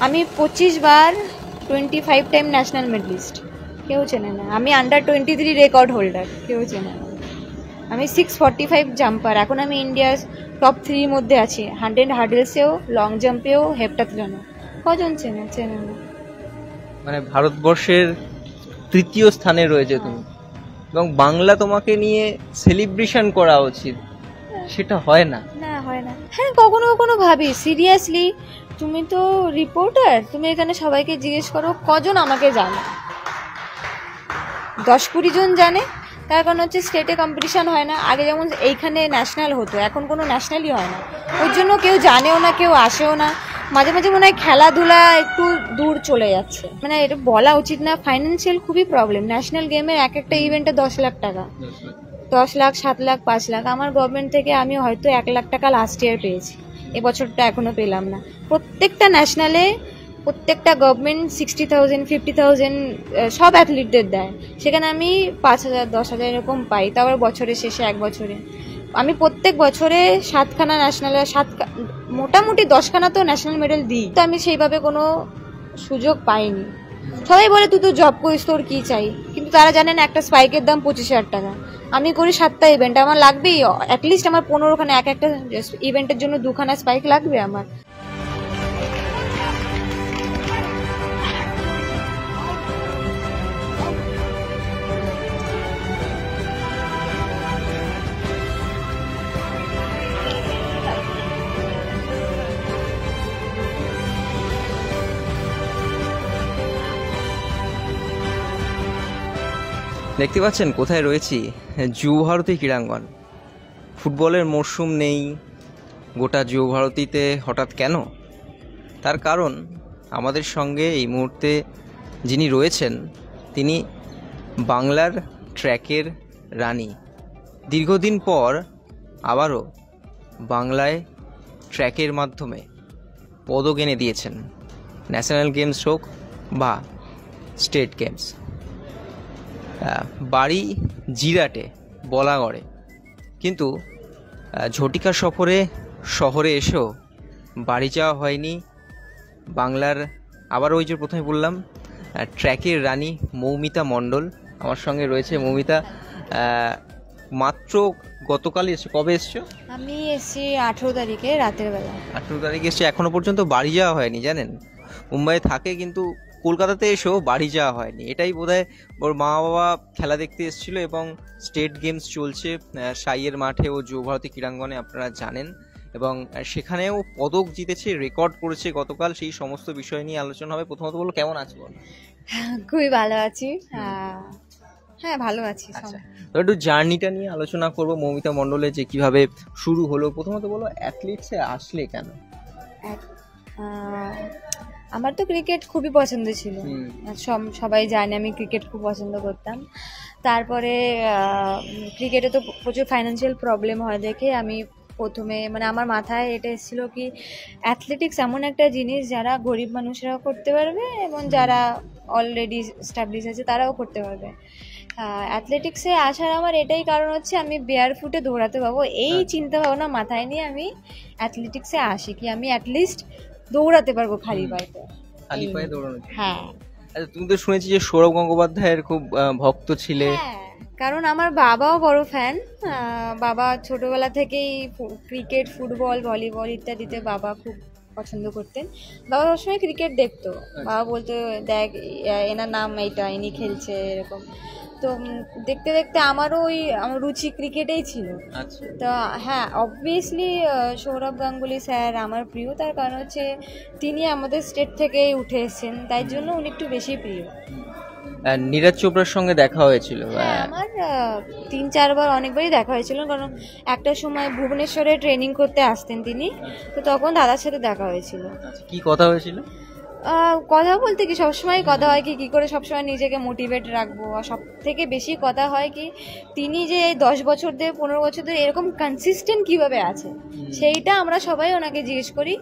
আমি 25 বার 25 time national মেডলিস্ট, কেউ চেনে না। আমি আন্ডার-23 রেকর্ড হোল্ডার, কেউ চেনে না। আমি 645 জাম্পার, এখন আমি ইন্ডিয়ার টপ 3 মধ্যে আছি, 100 হার্ডেলসেও, লং জাম্পেও, হেপ্টাথলনেও। কজন চেনে না। মানে ভারতবর্ষের তৃতীয় স্থানে রয়েছে তুমি, এবং বাংলা তোমাকে নিয়ে সেলিব্রেশন করা উচিত, সেটা হয় না। না, হয় না। হ্যাঁ, কখনো কখনো ভাবি সিরিয়াসলি, তুমি তো রিপোর্টার, তুমি এখানে সবাইকে জিজ্ঞেস করো কজন আমাকে জানে। 10-20 জন জানে, তার কারণ হচ্ছে স্টেটে কম্পিটিশন হয় না। আগে যেমন এইখানে ন্যাশনাল হতো, এখন কোনো ন্যাশনালই হয় না, ওর জন্য কেউ জানেও না, কেউ আসেও না। মাঝে মাঝে মনে হয় খেলাধুলা একটু দূর চলে যাচ্ছে, মানে এটা বলা উচিত না। ফাইন্যান্সিয়াল খুবই প্রবলেম। ন্যাশনাল গেমের একটা ইভেন্টে 10 লাখ টাকা, 10 লাখ, 7 লাখ, 5 লাখ। আমার গভর্নমেন্ট থেকে আমি হয়তো 1 লাখ টাকা লাস্ট ইয়ার পেয়েছি, এবছরটা এখনো পেলাম না। প্রত্যেকটা ন্যাশনালে প্রত্যেকটা গভর্নমেন্ট 60,000, 50,000 সব অ্যাথলিটদের দেয়, সেখানে আমি 5,000, 10,000 এরকম পাই, তাও আবার বছরের শেষে, এক বছরে। আমি প্রত্যেক বছরে 7খানা ন্যাশনালে, মোটামুটি 10খানা তো ন্যাশনাল মেডেল দিই, তো আমি সেইভাবে কোনো সুযোগ পাইনি। সবাই বলে তুই তো জব করিস, তোর কি চাই, কিন্তু তারা জানেন একটা স্পাইকের দাম 25,000 টাকা। আমি করি 7টা ইভেন্ট, আমার লাগবেই অ্যাটলিস্ট আমার 15খানা, এক একটা ইভেন্টের জন্য 2খানা স্পাইক লাগবে আমার। দেখতে পাচ্ছেন কোথায় রয়েছি, যুব ভারতী ক্রীড়াঙ্গন। ফুটবলের মরশুম নেই গোটা যুব ভারতীতে, হঠাৎ কেন? তার কারণ আমাদের সঙ্গে এই মুহূর্তে যিনি রয়েছেন তিনি বাংলার ট্র্যাকের রানী। দীর্ঘদিন পর আবারও বাংলায় ট্র্যাকের মাধ্যমে পদক এনে দিয়েছেন, ন্যাশনাল গেমস হোক বা স্টেট গেমস। বাড়ি জিরাটে, বলাগড়ে, কিন্তু ঝটিকা সফরে শহরে এসেও বাড়ি যাওয়া হয়নি বাংলার। আবার ওই যে প্রথমে বললাম ট্র্যাকের রানী মৌমিতা মণ্ডল আমার সঙ্গে রয়েছে। মৌমিতা, মাত্র গতকাল এসছো, কবে এসছো? আমি এসছি 18 তারিখে রাতের বেলা। 18 তারিখে এসছো, এখনো পর্যন্ত বাড়ি যাওয়া হয়নি, জানেন? মুম্বাইয়ে থাকে কিন্তু কলকাতাতে এসেও বাড়ি যাওয়া হয়নি। এটাই বোধহয় ওর মা বাবা খেলা দেখতে এসেছিল, এবং স্টেট গেমস চলছে সাইয়ের মাঠে ও যুব ভারতী ক্রীড়াঙ্গনে, আপনারা জানেন, এবং সেখানেও পদক জিতেছে, রেকর্ড করেছে গতকাল। সেই সমস্ত বিষয় নিয়ে আলোচনা হবে। প্রথমত বলো, কেমন আছো? খুবই ভালো আছি। হ্যাঁ, ভালো আছি। আচ্ছা, তো একটু জার্নিটা নিয়ে আলোচনা করবো মৌমিতা মণ্ডলের, যে কিভাবে শুরু হলো। প্রথমত বলো, অ্যাথলিটসে আসলে কেন? আমার তো ক্রিকেট খুবই পছন্দ ছিল, সবাই জানে আমি ক্রিকেট খুব পছন্দ করতাম। তারপরে ক্রিকেটে তো প্রচুর ফাইন্যান্সিয়াল প্রবলেম হয় দেখে আমি প্রথমে, মানে আমার মাথায় এটা এসেছিল কি অ্যাথলেটিক্স এমন একটা জিনিস যারা গরিব মানুষরাও করতে পারবে এবং যারা অলরেডি স্টাবলিশ আছে তারাও করতে পারবে। অ্যাথলেটিক্সে আসার আমার এটাই কারণ হচ্ছে আমি বেয়ার ফুটে দৌড়াতে পারবো, এই চিন্তা ভাবনা মাথায় নিয়ে আমি অ্যাথলেটিক্সে আসি, কি আমি অ্যাটলিস্ট দৌড়াতে পারবো খালি পায়ে। খালি পায়ে দৌড়ানো? হ্যাঁ। আচ্ছা, তুমি তো শুনেছি যে সৌরভ গঙ্গোপাধ্যায়ের খুব ভক্ত ছিলে। হ্যাঁ, কারণ আমার বাবাও বড় ফ্যান। বাবা ছোটবেলা থেকেই ক্রিকেট, ফুটবল, ভলিবল ইত্যাদিতে বাবা খুব পছন্দ করতেন। বাবা সবসময় ক্রিকেট দেখতো। বাবা বলতো দেখ এনার নাম এইটা, ইনি খেলছে, এরকম। তো দেখতে দেখতে আমারও আমার রুচি ক্রিকেটেই ছিল। তো হ্যাঁ, অবভিয়াসলি সৌরভ গাঙ্গুলি স্যার আমার প্রিয়, তার কারণ হচ্ছে তিনি আমাদের স্টেট থেকেই উঠে এসেছেন, তাই জন্য উনি একটু বেশি প্রিয়। নীরজ চোপড়ার সঙ্গে দেখা হয়েছিল? আমার 3-4 বার, অনেকবারই দেখা হয়েছিল, কারণ একটা সময় ভুবনেশ্বরে ট্রেনিং করতে আসতেন তিনি, তো তখন দাদার সাথে দেখা হয়েছিল। কি কথা হয়েছিল? কথা বলতে কি সবসময় কথা হয় কি করে সবসময় নিজেকে মোটিভেট রাখবো, আর সব থেকে বেশি কথা হয় কি তিনি যে 10 বছর ধরে, 15 বছর ধরে এরকম কনসিস্টেন্ট কিভাবে আছে, সেইটা আমরা সবাই ওনাকে জিজ্ঞেস করি।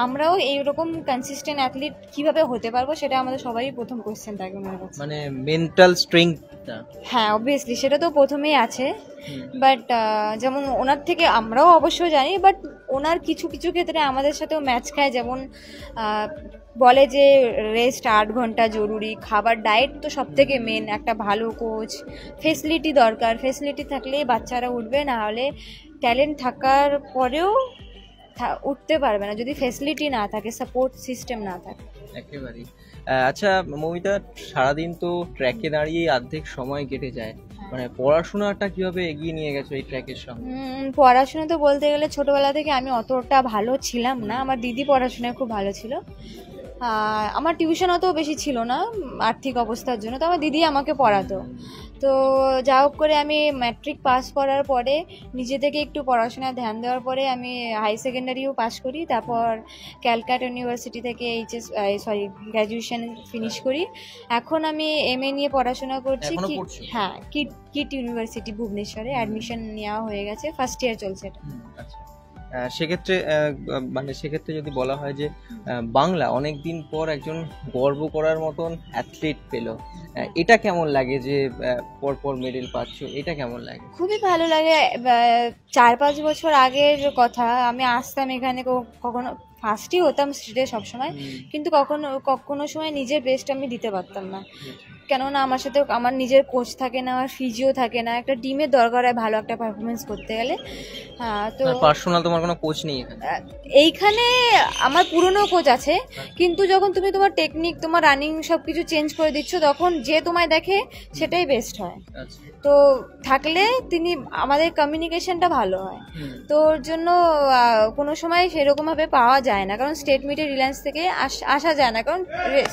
আমরাও এইরকম কনসিস্টেন্ট অ্যাথলিট কিভাবে হতে পারবো, সেটা আমাদের সবারই প্রথম কোশ্চেন থাকে ওনার কাছে। মানে মেন্টাল স্ট্রেংথ। হ্যাঁ, অবভিয়াসলি সেটা তো প্রথমেই আছে, বাট যেমন ওনার থেকে আমরাও অবশ্যই জানি, বাট ওনার কিছু কিছু ক্ষেত্রে আমাদের সাথেও ম্যাচ খায়, যেমন বলে যে রেস্ট 8 ঘন্টা জরুরি, খাবার, ডায়েট তো সব থেকে মেন, একটা ভালো কোচ, ফেসিলিটি দরকার, ফেসিলিটি থাকলেই বাচ্চারা উঠবে, না হলে ট্যালেন্ট থাকার পরেও উঠতে পারবে না যদি ফেসিলিটি না থাকে, সাপোর্ট সিস্টেম না থাকে। একেবারেই। আচ্ছা মৌমিতা, সারাদিন তো ট্র্যাকে দাঁড়িয়ে অর্ধেক সময় কেটে যায়, মানে পড়াশোনাটা কিভাবে এগিয়ে নিয়ে গেছো এই ট্র্যাকের সঙ্গে? পড়াশোনা তো বলতে গেলে ছোটবেলা থেকে আমি অতটা ভালো ছিলাম না, আমার দিদি পড়াশোনায় খুব ভালো ছিল। আমার টিউশন অত বেশি ছিল না আর্থিক অবস্থার জন্য, তো আমার দিদি আমাকে পড়াতো। তো যা হোক করে আমি ম্যাট্রিক পাস করার পরে নিজে থেকে একটু পড়াশোনায় ধ্যান দেওয়ার পরে আমি হাই সেকেন্ডারিও পাস করি, তারপর ক্যালকাটা ইউনিভার্সিটি থেকে গ্র্যাজুয়েশন ফিনিশ করি। এখন আমি MA নিয়ে পড়াশোনা করছি। হ্যাঁ, কিট ইউনিভার্সিটি ভুবনেশ্বরে অ্যাডমিশন নেওয়া হয়ে গেছে, ফার্স্ট ইয়ার চলছে এটা। সেক্ষেত্রে মানে সেক্ষেত্রে যদি বলা হয় যে বাংলা অনেকদিন পর একজন গর্ব করার মতন অ্যাথলিট পেল, এটা কেমন লাগে যে পরপর মেডেল পাচ্ছ, এটা কেমন লাগে? খুবই ভালো লাগে। 4-5 বছর আগের কথা, আমি আসতাম এখানে, কখনো ফার্স্টই হতাম স্ট্রিটে সবসময়, কিন্তু কখনো সময় নিজের বেস্ট আমি দিতে পারতাম না, কেননা আমার সাথে আমার নিজের কোচ থাকে না, আমার ফিজিও থাকে না, একটা টিমের দরকার হয় ভালো একটা পারফরমেন্স করতে গেলে। তো পার্সোনাল তোমার কোনো কোচ নেই এইখানে? আমার পুরনো কোচ আছে, কিন্তু যখন তুমি তোমার টেকনিক, তোমার রানিং সবকিছু চেঞ্জ করে দিচ্ছ, তখন যে তোমায় দেখে সেটাই বেস্ট হয়। তো থাকলে তিনি, আমাদের কমিউনিকেশনটা ভালো হয়, তো ওর জন্য কোনো সময় সেরকম ভাবে পাওয়া যায় না, কারণ স্টেট মিটে রিলায়েন্স থেকে আসা যায় না, কারণ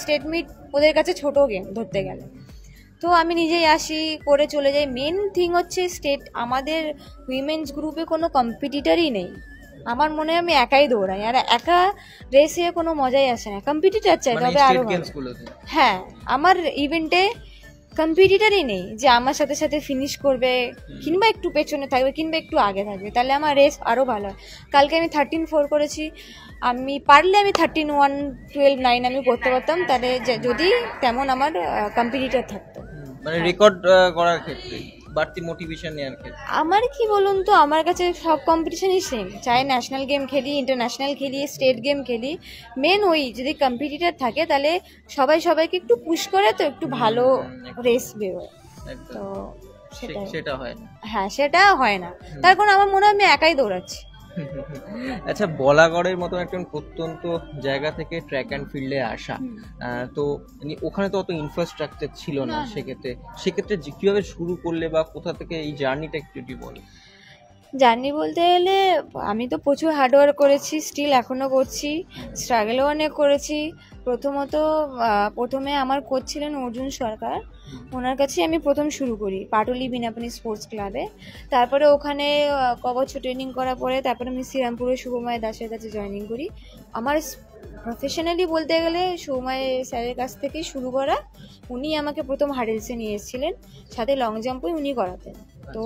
স্টেট মিট ওদের কাছে ছোট গেম ধরতে গেলে। তো আমি নিজেই আসি, করে চলে যাই। মেন থিং হচ্ছে আমাদের উইমেন্স গ্রুপে কোনো কম্পিটিটারই নেই। আমার মনে হয় আমি একাই দৌড়াই, আর একা রেসে কোনো মজাই আসে না, কম্পিটিটার চাই তবে আরো ভালো। হ্যাঁ, আমার ইভেন্টে কম্পিটিটারই নেই যে আমার সাথে সাথে ফিনিশ করবে, কিংবা একটু পেছনে থাকবে, কিংবা একটু আগে থাকবে, তাহলে আমার রেস আরও ভালো হয়। কালকে আমি 13-4 করেছি, আমি পারলে আমি 13-1, 12-9 আমি করতে পারতাম, তাহলে যদি তেমন আমার কম্পিটিটর থাকতো। মানে রেকর্ড করার ক্ষেত্রে বাড়তি মোটিভেশন নেওয়ার ক্ষেত্রে আমার কি বলুন তো, আমার কাছে সব কম্পিটিশনই সেম, চাই ন্যাশনাল গেম খেলি, ইন্টারন্যাশনাল খেলি, স্টেট গেম খেলি, মেন ওই যদি কম্পিটিটর থাকে তাহলে সবাইকে একটু পুশ করে, তো একটু ভালো রেস বেরোয়। তো সেটা হয় না। হ্যাঁ, সেটা হয় না, তার কারণ আমার মনে হয় আমি একাই দৌড়াচ্ছি। আচ্ছা, বলাগড়ের মতন একটা প্রত্যন্ত জায়গা থেকে ট্র্যাক অ্যান্ড ফিল্ডে আসা, তো ওখানে তো অত ইনফ্রাস্ট্রাকচার ছিল না, সেক্ষেত্রে কিভাবে শুরু করলে বা কোথা থেকে এই জার্নিটা একটু বলো? জার্নি বলতে গেলে আমি তো প্রচুর হার্ডওয়ার্ক করেছি, স্টিল এখনও করছি, স্ট্রাগলও অনেক করেছি। প্রথমে আমার কোচ ছিলেন অর্জুন সরকার, ওনার কাছে আমি প্রথম শুরু করি পাটুলি বিনাপানি স্পোর্টস ক্লাবে। তারপরে ওখানে কবছর ট্রেনিং করার পরে তারপরে আমি শ্রীরামপুরে শুভময় দাসের কাছে জয়েনিং করি। আমার প্রফেশনালি বলতে গেলে শুভময় স্যারের কাছ থেকেই শুরু করা। উনি আমাকে প্রথম হার্ডেলসে নিয়ে এসেছিলেন, সাথে লং জাম্পও উনি করাতেন। তো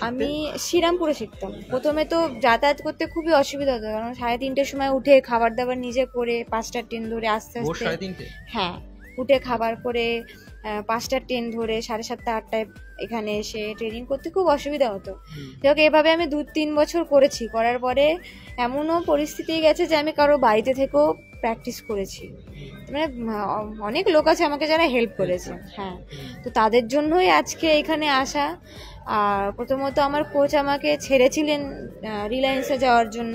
আমি শ্রীরামপুরে শিখতাম। প্রথমে তো যাতায়াত করতে খুবই অসুবিধা হতো, কারণ 3:30-র সময় উঠে খাবার দাবার নিজে করে 5টার ট্রেন ধরে আস্তে আস্তে, হ্যাঁ, উঠে খাবার করে 5টার ট্রেন ধরে 7:30-8টায় এখানে এসে ট্রেনিং করতে খুব অসুবিধা হতো। যাক, এভাবে আমি 2-3 বছর করেছি। করার পরে এমনও পরিস্থিতি গেছে যে আমি কারো বাড়িতে থেকেও প্র্যাকটিস করেছি, মানে অনেক লোক আছে আমাকে যারা হেল্প করেছে। হ্যাঁ, তো তাদের জন্যই আজকে এখানে আসা। আর প্রথমত আমার কোচ আমাকে ছেড়েছিলেন রিলায়েন্সে যাওয়ার জন্য,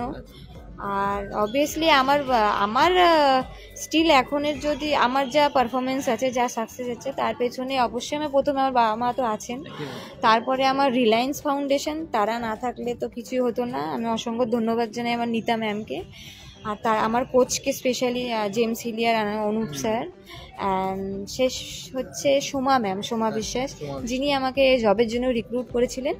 আর অবভিয়াসলি আমার স্টিল এখনের যদি আমার যা পারফরমেন্স আছে, যা সাকসেস আছে, তার পেছনে অবশ্যই আমার প্রথমে আমার বাবা মা তো আছেন, তারপরে আমার রিলায়েন্স ফাউন্ডেশন, তারা না থাকলে তো কিছুই হতো না। আমি অসংখ্য ধন্যবাদ জানাই আমার নীতা ম্যামকে, আর আমার কোচকে specially James Hillier, Anup sir, and শেষ হচ্ছে সোমা বিশ্বাস, যিনি আমাকে জবের জন্য রিক্রুট করেছিলেন।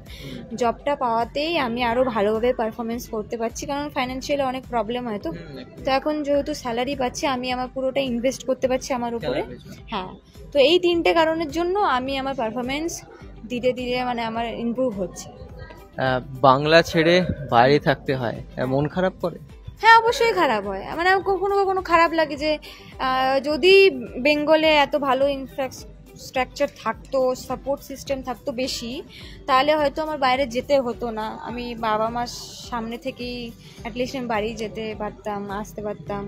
জবটা পাওয়াতেই আমি আরও ভালোভাবে পারফরমেন্স করতে পারছি, কারণ ফাইন্যান্সিয়ালি অনেক প্রবলেম হয়, তো এখন যেহেতু স্যালারি পাচ্ছি, আমি আমার পুরোটা ইনভেস্ট করতে পারছি আমার উপরে। হ্যাঁ, তো এই 3টে কারণের জন্য আমি আমার পারফরমেন্স ধীরে ধীরে মানে আমার ইমপ্রুভ হচ্ছে। বাংলা ছেড়ে বাইরে থাকতে হয়, মন খারাপ করে? হ্যাঁ, অবশ্যই খারাপ হয়। মানে কখনো কখনো খারাপ লাগে যে যদি বেঙ্গলে এত ভালো ইনফ্রাস্ট্রাকচার থাকতো, সাপোর্ট সিস্টেম থাকতো বেশি, তাহলে হয়তো আমার বাইরে যেতে হতো না। আমি বাবা মার সামনে থেকেই অ্যাটলিস্ট আমি বাড়ি যেতে পারতাম, আসতে পারতাম।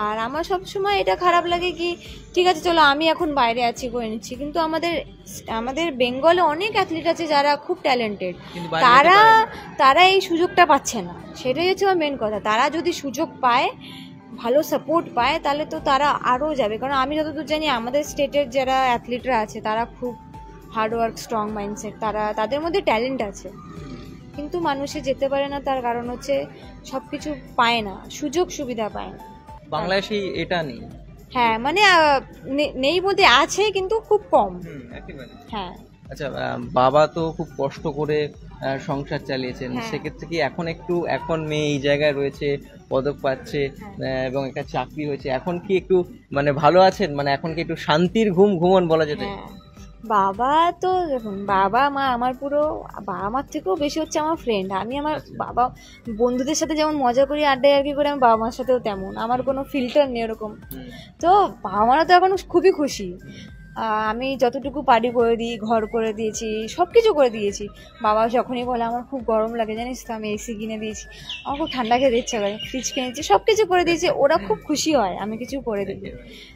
আর আমার সবসময় এটা খারাপ লাগে কি, ঠিক আছে চলো আমি এখন বাইরে আছি করে নিচ্ছি, কিন্তু আমাদের আমাদের বেঙ্গলে অনেক অ্যাথলিট আছে যারা খুব ট্যালেন্টেড, তারা তারা এই সুযোগটা পাচ্ছে না। সেটাই হচ্ছে আমার মেন কথা। তারা যদি সুযোগ পায়, ভালো সাপোর্ট পায়, তাহলে তো তারা আরও যাবে। কারণ আমি যতদূর জানি আমাদের স্টেটের যারা অ্যাথলিটরা আছে তারা খুব হার্ডওয়ার্ক, স্ট্রং মাইন্ডসেট, তাদের মধ্যে ট্যালেন্ট আছে, কিন্তু মানুষে যেতে পারে না। তার কারণ হচ্ছে সব কিছু পায় না, সুযোগ সুবিধা পায় না। বাংলায় সেই এটা নেই। হ্যাঁ, মানে নেই বলতে আছে, কিন্তু খুব কম। হ্যাঁ। আচ্ছা, বাবা তো খুব কষ্ট করে সংসার চালিয়েছেন, সেক্ষেত্রে কি এখন মেয়ে এই জায়গায় রয়েছে, পদক পাচ্ছে এবং একটা চাকরি হয়েছে, এখন কি একটু মানে ভালো আছেন? মানে এখন কি একটু শান্তির ঘুমন বলা যেতে? বাবা তো দেখুন, বাবা মা আমার পুরো, বাবা মার থেকেও বেশি হচ্ছে আমার ফ্রেন্ড। আমি আমার বাবা বন্ধুদের সাথে যেমন মজা করি, আড্ডায় আর কি করে, আমি বাবা মার সাথেও তেমন, আমার কোনো ফিল্টার নেই ওরকম। তো বাবা মারা তো এখন খুবই খুশি। আমি যতটুকু পারি করে দিই, ঘর করে দিয়েছি, সব কিছু করে দিয়েছি। বাবা যখনই বলে আমার খুব গরম লাগে জানিস তো, আমি এসি কিনে দিয়েছি, আমার খুব ঠান্ডা খেতে ইচ্ছা করে, ফ্রিজ কিনেছি, সব কিছু করে দিয়েছি, ওরা খুব খুশি হয় আমি কিছু করে দিই।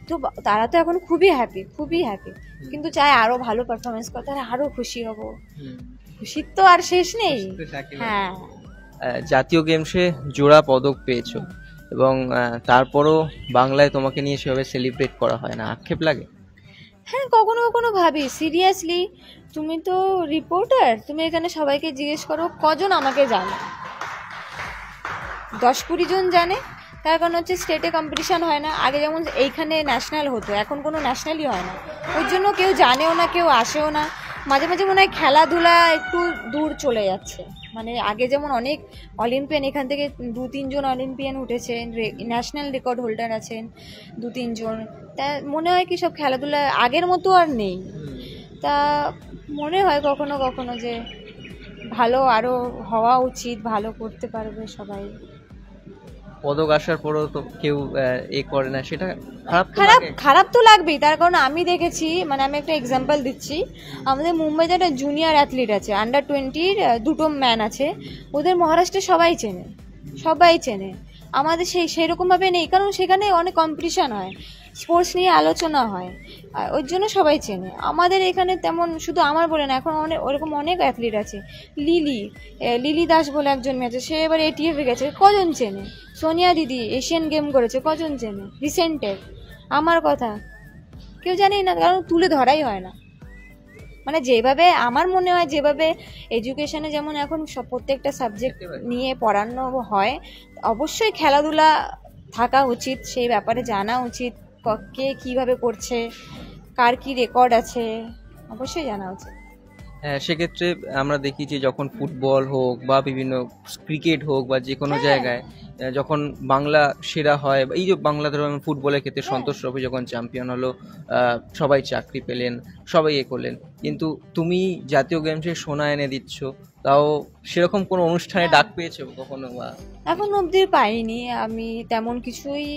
তো তারা তো এখন খুবই হ্যাপি, খুবই হ্যাপি, কিন্তু চায় আরো ভালো পারফরমেন্স করতে, আরো খুশি হব। খুশির তো আর শেষ নেই। হ্যাঁ, জাতীয় গেমসে জোড়া পদক পেয়েছো এবং তারপরও বাংলায় তোমাকে নিয়ে সেভাবে সেলিব্রেট করা হয় না, আক্ষেপ লাগে? হ্যাঁ, কখনো কখনো ভাবি, সিরিয়াসলি তুমি তো রিপোর্টার, তুমি এখানে সবাইকে জিজ্ঞেস করো কজন আমাকে জানে, 10-20 জন জানে। তার কারণ হচ্ছে স্টেটে কম্পিটিশান হয় না। আগে যেমন এইখানে ন্যাশনাল হতো, এখন কোনো ন্যাশনালই হয় না, ওই জন্য কেউ জানেও না, কেউ আসেও না। মাঝে মাঝে মনে হয় খেলাধুলা একটু দূর চলে যাচ্ছে। মানে আগে যেমন অনেক অলিম্পিয়ান, এখান থেকে 2-3 জন অলিম্পিয়ান উঠেছেন, ন্যাশনাল রেকর্ড হোল্ডার আছেন 2-3 জন। তা মনে হয় কি সব খেলাধুলা আগের মতো আর নেই। তা মনে হয় কখনো কখনো যে ভালো আরও হওয়া উচিত, ভালো করতে পারবে সবাই। পদক আসার পরও তো কেউ করে না, সেটা খারাপ তো লাগবেই। তার কারণ আমি দেখেছি, মানে আমি একটা এক্সাম্পল দিচ্ছি, আমাদের মুম্বাইতে একটা জুনিয়র অ্যাথলিট আছে, আন্ডার-20 2টো ম্যান আছে, ওদের মহারাষ্ট্রে সবাই চেনে। আমাদের সেই রকমভাবে নেই, কারণ সেখানে অনেক কম্পিটিশান হয়, স্পোর্টস নিয়ে আলোচনা হয়, ওই জন্য সবাই চেনে। আমাদের এখানে তেমন, শুধু আমার বলে না, এখন ওরকম অনেক অ্যাথলিট আছে। লিলি দাস বলে একজন মেয়ে আছে, সে এবার ATF গেছে, কজন চেনে? সোনিয়া দিদি এশিয়ান গেম করেছে, কজন চেনে? রিসেন্টের আমার কথা কেউ জানেই না, কারণ তুলে ধরাই হয় না। মানে যেভাবে আমার মনে হয়, যেভাবে এডুকেশনে যেমন এখন প্রত্যেকটা সাবজেক্ট নিয়ে পড়ানো হয়, অবশ্যই খেলাধুলা থাকা উচিত, সেই ব্যাপারে জানা উচিত, কে কিভাবে করছে, কার কি রেকর্ড আছে, অবশ্যই জানা উচিত। সেক্ষেত্রে আমরা দেখি যে যখন ফুটবল হোক বা বিভিন্ন ক্রিকেট হোক বা যে কোনো জায়গায় যখন বাংলা সেরা হয়, এই যে বাংলা ধরুন ফুটবলের ক্ষেত্রে সন্তোষ ট্রফি যখন চ্যাম্পিয়ন হলো, সবাই চাকরি পেলেন, সবাই করলেন, কিন্তু তুমি জাতীয় গেমসে সোনা এনে দিচ্ছ, তাও সেরকম কোনো অনুষ্ঠানে ডাক পেয়েছো কখনো? এখন অবধি পাইনি, আমি তেমন কিছুই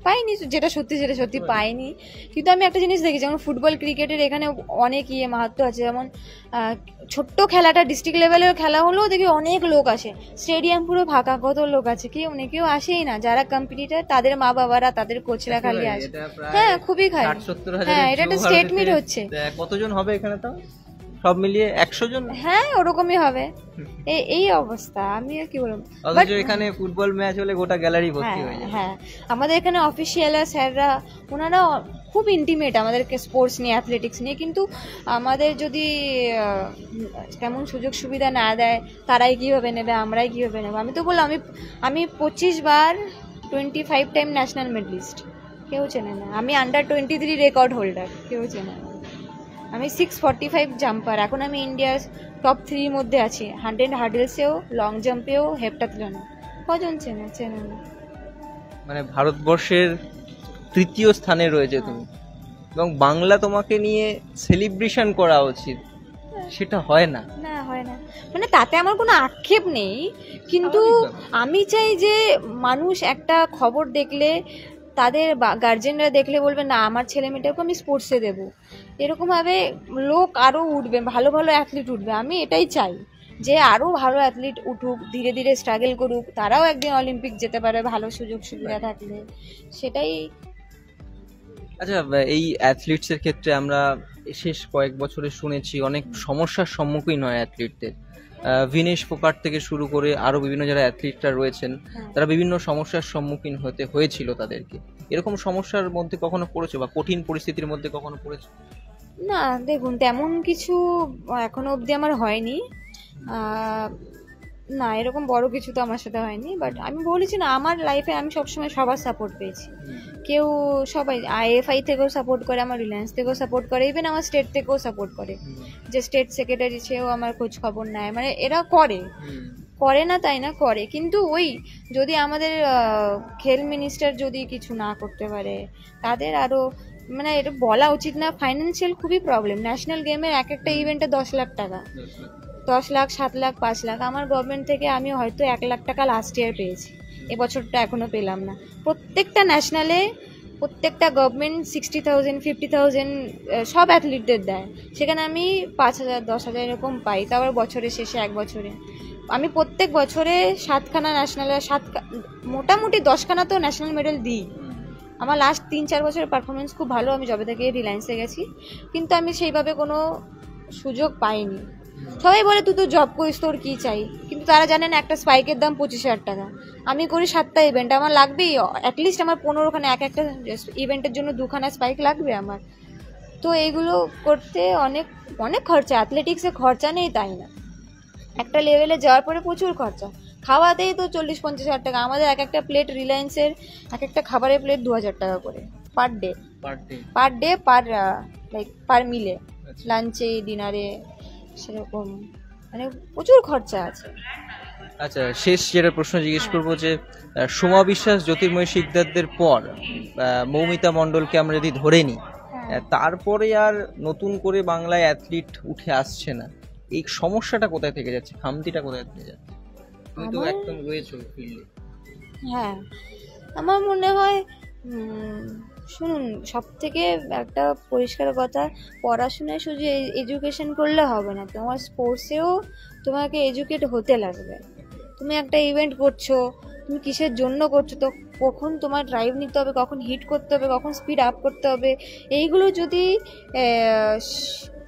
পাইনি, যেটা সত্যি পাইনি। কিন্তু আমি একটা জিনিস দেখি, যেমন ফুটবল ক্রিকেটের এখানে অনেক মাহাত্ম্য আছে। যেমন ছোট্ট খেলাটা ডিস্ট্রিক্ট লেভেলের খেলা হলেও দেখি অনেক লোক আসে, স্টেডিয়াম পুরো ফাঁকা, কত লোক আছে, কেউ আসেই না। যারা কম্পিটিটর তাদের মা বাবারা, তাদের কোচরা খালি আসে। হ্যাঁ, খুবই খালি। হ্যাঁ, এটা একটা স্টেট মিট হচ্ছে। কতজন হবে এখানে তাও সব মিলিয়ে? 100 জন? হ্যাঁ, ওরকমই হবে। এই অবস্থা, আমি আর কি বলবো। এখানে ফুটবল ম্যাচ হলে গোটা গ্যালারি ভর্তি হয়ে যায়। হ্যাঁ, আমাদের এখানে অফিসিয়াল স্যাররা, ওনারা খুব ইন্টিমেট আমাদেরকে স্পোর্টস নিয়ে, অ্যাথলেটিক্স নিয়ে, কিন্তু আমাদের যদি তেমন সুযোগ সুবিধা না দেয়, তারাই কীভাবে নেবে, আমরাই কীভাবে নেবো? আমি তো বললাম, আমি 25 বার 25 টাইম ন্যাশনাল মেডেলিস্ট, কেউ চেনে না। আমি আন্ডার-23 রেকর্ড হোল্ডার, কেউ চেনে না। আমি 645 জাম্পার, এখন আমি ইন্ডিয়ার টপ 3 মধ্যে আছি, 100 হার্ডেলসেও, লং জাম্পেও, হেপ্টাথলনে। কজন চেনে না? মানে ভারতবর্ষের 3য় স্থানে রয়েছে তুমি, এবং বাংলা তোমাকে নিয়ে সেলিব্রেশন করা উচিত, সেটা হয় না। মানে তাতে আমার কোনো আক্ষেপ নেই, কিন্তু আমি চাই যে মানুষ একটা খবর দেখলে, তাদের গার্জেনরা দেখলে বলবে না, আমার ছেলে মেয়েটাকে আমি স্পোর্টসে দেবো। এরকমভাবে লোক আরও উঠবে, ভালো ভালো অ্যাথলিট উঠবে। আমি এটাই চাই যে আরও ভালো অ্যাথলিট উঠুক, ধীরে ধীরে স্ট্রাগল করুক, তারাও একদিন অলিম্পিক যেতে পারে ভালো সুযোগ সুবিধা থাকলে, সেটাই। আচ্ছা, এই অ্যাথলিটসের ক্ষেত্রে আমরা শেষ কয়েক বছরে শুনেছি অনেক সমস্যার সম্মুখীন হয় অ্যাথলিটদের। ভিনেশ ফোগাট থেকে শুরু করে আরো বিভিন্ন যারা অ্যাথলিটরা রয়েছেন, তারা বিভিন্ন সমস্যার সম্মুখীন হতে হয়েছিল তাদেরকে। এরকম সমস্যার মধ্যে কখনো পড়েছে বা কঠিন পরিস্থিতির মধ্যে কখনো পড়েছে? না দেখুন, তেমন কিছু এখনো অবধি আমার হয়নি। না, এরকম বড় কিছু তো আমার সাথে হয়নি। বাট আমি বলেছি না, আমার লাইফে আমি সবসময় সবার সাপোর্ট পেয়েছি। কেউ সবাই আইএফআই থেকেও সাপোর্ট করে, আমার রিলায়েন্স থেকেও সাপোর্ট করে, ইভেন আমার স্টেট থেকেও সাপোর্ট করে, যে স্টেট সেক্রেটারি সেও আমার খোঁজ খবর নেয়। মানে এরা করে না তাই না, করে। কিন্তু ওই যদি আমাদের খেল মিনিস্টার যদি কিছু না করতে পারে, তাদের আরও মানে এটা বলা উচিত না, ফাইন্যান্সিয়াল খুবই প্রবলেম। ন্যাশনাল গেমের এক একটা ইভেন্টে 10 লাখ টাকা, 10 লাখ, 7 লাখ, 5 লাখ। আমার গভর্নমেন্ট থেকে আমি হয়তো 1 লাখ টাকা লাস্ট ইয়ার পেয়েছি, এবছরটা এখনো পেলাম না। প্রত্যেকটা ন্যাশনালে প্রত্যেকটা গভর্নমেন্ট 60,000, 50,000 সব অ্যাথলিটদের দেয়, সেখানে আমি 5,000, 10,000 এরকম পাই, তারপর বছরের শেষে এক বছরে আমি প্রত্যেক বছরে 7খানা ন্যাশনালে, মোটামুটি 10খানা তো ন্যাশনাল মেডেল দিই। আমার লাস্ট 3-4 বছরের পারফরমেন্স খুব ভালো, আমি যবে থেকে রিলায়েন্সে গেছি, কিন্তু আমি সেইভাবে কোনো সুযোগ পাইনি। সবাই বলে তুই তো জব করিস, তোর কী চাই, কিন্তু তারা জানে না একটা স্পাইকের দাম 25,000 টাকা। আমি করি 7টা ইভেন্ট, আমার লাগবেই অ্যাটলিস্ট আমার 15খানা, এক একটা ইভেন্টের জন্য 2খানা স্পাইক লাগবে আমার। তো এইগুলো করতে অনেক অনেক খরচা। অ্যাথলেটিক্সে খরচা নেই তাই না, একটা লেভেলে যাওয়ার পরে প্রচুর খরচা। খাওয়াতেই তো 40-50,000 টাকা। আমাদের এক একটা প্লেট, রিলায়েন্সের এক একটা খাবারের প্লেট 2,000 টাকা করে পার ডে, পার মিলে, লাঞ্চে, ডিনারে, সেরকম মানে প্রচুর খরচা আছে। আচ্ছা, শেষ যেটা প্রশ্ন জিজ্ঞেস করবো যে সোমা বিশ্বাস, জ্যোতির্ময় শিকদারদের পর মৌমিতা মণ্ডলকে আমরা যদি ধরে নিই, তারপরে আর নতুন করে বাংলায় অ্যাথলিট উঠে আসছে না, এই সমস্যাটা কোথায় থেকে যাচ্ছে, খামতিটা কোথায় থেকে যাচ্ছে? তুমি তো একদম রয়েছো ফিল্ডে। হ্যাঁ, আমার মনে হয় শুনুন, সব থেকে একটা পরিষ্কার কথা, পড়াশোনায় শুধু এডুকেশন করলে হবে না, তোমার স্পোর্টসেও তোমাকে এডুকেট হতে লাগবে। তুমি একটা ইভেন্ট করছো, তুমি কিসের জন্য করছো, তো কখন তোমার ড্রাইভ নিতে হবে, কখন হিট করতে হবে, কখন স্পিড আপ করতে হবে, এইগুলো যদি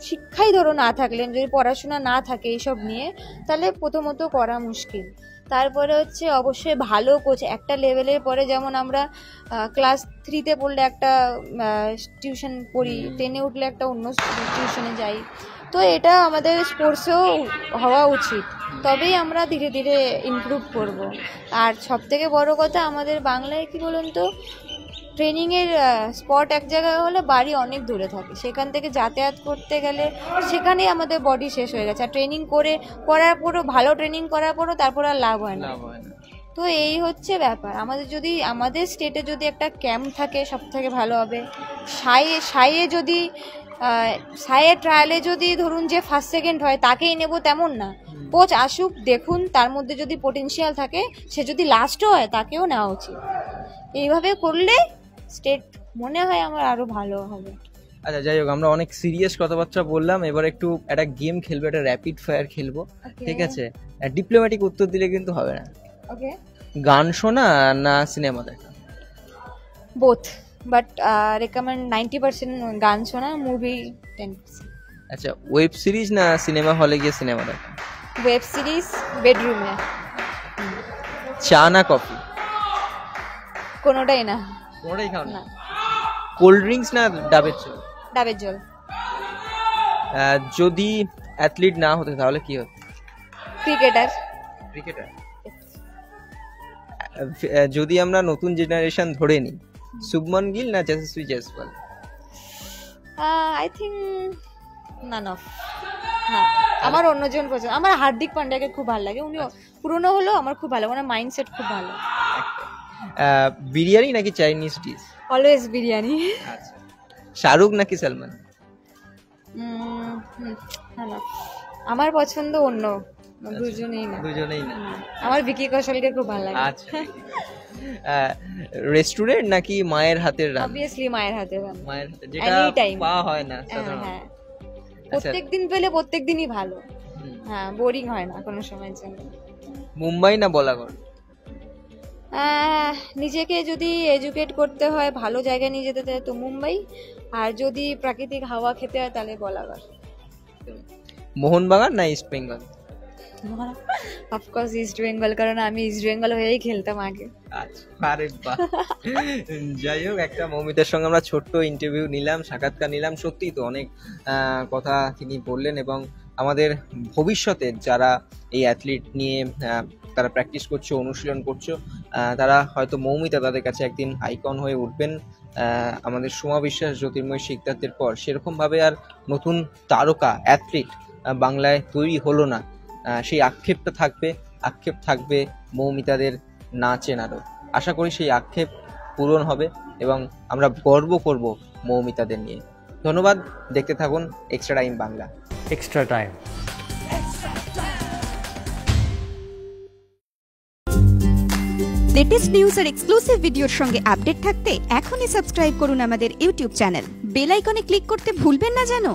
শিক্ষাই ধরো না থাকলেন, যদি পড়াশোনা না থাকে এইসব নিয়ে, তাহলে প্রথমত করা মুশকিল। তারপরে হচ্ছে অবশ্যই ভালো কোচ। একটা লেভেলের পরে যেমন আমরা ক্লাস 3তে পড়লে একটা টিউশন পড়ি, 10-এ উঠলে একটা অন্য টিউশনে যাই, তো এটা আমাদের স্পোর্টসেও হওয়া উচিত, তবেই আমরা ধীরে ধীরে ইমপ্রুভ করব। আর সবথেকে বড় কথা, আমাদের বাংলায় কি বলুন তো, ট্রেনিংয়ের স্পট এক জায়গায় হলে বাড়ি অনেক দূরে থাকে, সেখান থেকে যাতায়াত করতে গেলে সেখানেই আমাদের বডি শেষ হয়ে গেছে। আর ট্রেনিং করার পরও, ভালো ট্রেনিং করার পরও তারপর আর লাভ হয় না। তো এই হচ্ছে ব্যাপার। আমাদের স্টেটে যদি একটা ক্যাম্প থাকে সব থেকে ভালো হবে। সাইয়ে ট্রায়ালে যদি ধরুন যে ফার্স্ট সেকেন্ড হয় তাকেই নেব তেমন না, কোচ আসুক, দেখুন, তার মধ্যে যদি পটেনশিয়াল থাকে, সে যদি লাস্টও হয় তাকেও নেওয়া উচিত। এইভাবে করলে স্টেট মনে হয় আমার আরো ভালো হবে। আচ্ছা, যাই হোক, আমরা অনেক সিরিয়াস কথাবার্তা বললাম, এবার একটু একটা গেম খেলবো, একটা র্যাপিড ফায়ার খেলবো, ঠিক আছে? ডিপ্লোম্যাটিক উত্তর দিলে কিন্তু হবে না। ওকে। গান শোনা না সিনেমা দেখা? বোথ, বাট রেকমেন্ড 90% গান শোনা, মুভি 10%। আচ্ছা, ওয়েব সিরিজ না সিনেমা হলে গিয়ে সিনেমা দেখা? ওয়েব সিরিজ বেডরুমে। চা না কফি? কোনোটাই না। কোনোটাই খাও না? না। কোল্ড ড্রিঙ্কস না ডাবের জল? ডাবের জল। যদি অ্যাথলিট না হতে তাহলে কি হতো? ক্রিকেটার। যদি আমরা নতুন জেনারেশন ধরে নিই, শুভমন গিল না Yashasvi Jaiswal? I think none of. না, আমার অন্যজন পছন্দ। আমার হার্দিক পান্ডিয়াকে খুব ভালো লাগে, উনি পুরনো হলেও আমার খুব ভালো, ওনার মাইন্ডসেট খুব ভালো। বিরিয়ানি নাকি চাইনিজ ডিশ? অলওয়েজ বিরিয়ানি। আচ্ছা, শাহরুখ নাকি সালমান? আমার পছন্দ অন্য, দুজনেই না। দুজনেই না। আমার ভিকি কৌশলকে খুব ভালো লাগে। আচ্ছা। রেস্টুরেন্ট নাকি মায়ের হাতের রান্না? অবভিয়াসলি মায়ের হাতে রান্না। মায়ের হাতে যেটা Anytime. পাওয়া হয় না হ্যাঁ সাধারণত। হ্যাঁ, আচ্ছা, প্রত্যেকদিন পেলে প্রত্যেকদিনই ভালো। হুম। হ্যাঁ, বোরিং হয় না কোনো সময়ের জন্য। মুম্বাই না বলাগড়? নিজেকে যদি এডুকেট করতে হয়, ভালো জায়গায় নিয়ে যেতে চায় তো মুম্বাই, আর যদি প্রাকৃতিক হাওয়া খেতে হয় তাহলে বলাগড়। মোহনবাগান না east Bengal? Of course east Bengal, কারণ আমি ইস্ট বেঙ্গল হয়েই খেলতাম আগে। আচ্ছা, আরে বাহ। যাই হোক, একটা মৌমিতার সঙ্গে আমরা ছোট্ট ইন্টারভিউ নিলাম, সাক্ষাৎকার নিলাম। সত্যিই তো অনেক কথা তিনি বললেন, এবং আমাদের ভবিষ্যতের যারা এই অ্যাথলিট নিয়ে তারা প্র্যাকটিস করছো, অনুশীলন করছো, তারা হয়তো মৌমিতা তাদের কাছে একদিন আইকন হয়ে উঠবেন। আমাদের সোমা বিশ্বাস, জ্যোতির্ময় সিকদারদের পর সেরকমভাবে আর নতুন তারকা অ্যাথলিট বাংলায় তৈরি হলো না, সেই আক্ষেপটা থাকবে। আক্ষেপ থাকবে মৌমিতাদের না চেনারও। আশা করি সেই আক্ষেপ পূরণ হবে এবং আমরা গর্ব করব মৌমিতাদের নিয়ে। ধন্যবাদ। দেখতে থাকুন extra time Bangla. Extra time. Latest news আর এক্সক্লুসিভ ভিডিওর সঙ্গে আপডেট থাকতে এখনই সাবস্ক্রাইব করুন আমাদের ইউটিউব চ্যানেল। বেল আইকনে ক্লিক করতে ভুলবেন না যেন।